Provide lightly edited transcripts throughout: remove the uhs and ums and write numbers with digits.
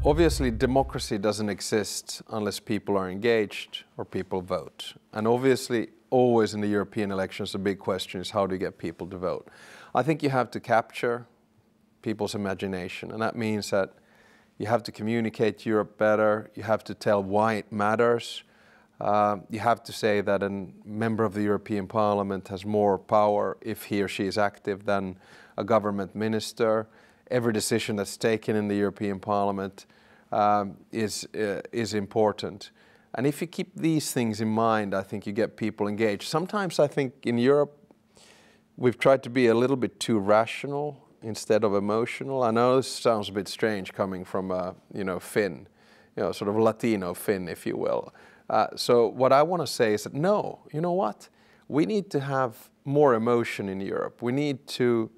Obviously, democracy doesn't exist unless people are engaged or people vote. And obviously, always in the European elections, the big question is how do you get people to vote? I think you have to capture people's imagination, and that means that you have to communicate Europe better, you have to tell why it matters, you have to say that a member of the European Parliament has more power if he or she is active than a government minister. Every decision that's taken in the European Parliament is important. And if you keep these things in mind, I think you get people engaged. Sometimes I think in Europe, we've tried to be a little bit too rational instead of emotional. I know this sounds a bit strange coming from a, Finn, sort of Latino Finn, if you will. So what I want to say is that no, you know what? We need to have more emotion in Europe. We need to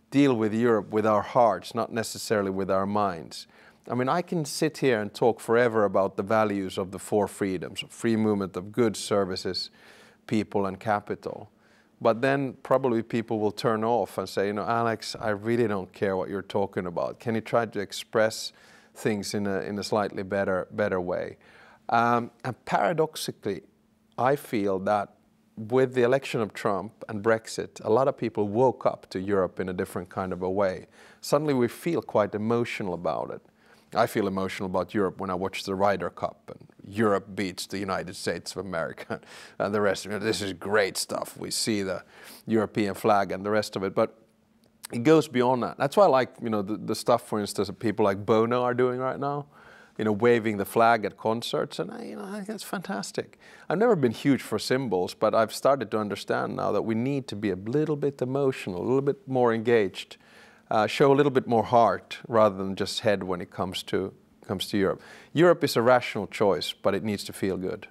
deal with Europe with our hearts, not necessarily with our minds. I mean, I can sit here and talk forever about the values of the four freedoms, free movement of goods, services, people and capital. But then probably people will turn off and say, Alex, I really don't care what you're talking about. Can you try to express things in a slightly better way? And paradoxically, I feel that with the election of Trump and Brexit, a lot of people woke up to Europe in a different kind of a way. Suddenly we feel quite emotional about it. I feel emotional about Europe when I watch the Ryder Cup and Europe beats the United States of America and the rest of it. This is great stuff. We see the European flag and the rest of it, but it goes beyond that. That's why I like, the stuff, for instance, that people like Bono are doing right now. Waving the flag at concerts, and I think that's fantastic. I've never been huge for symbols, but I've started to understand now that we need to be a little bit emotional, a little bit more engaged, show a little bit more heart rather than just head when it comes to Europe. Europe is a rational choice, but it needs to feel good.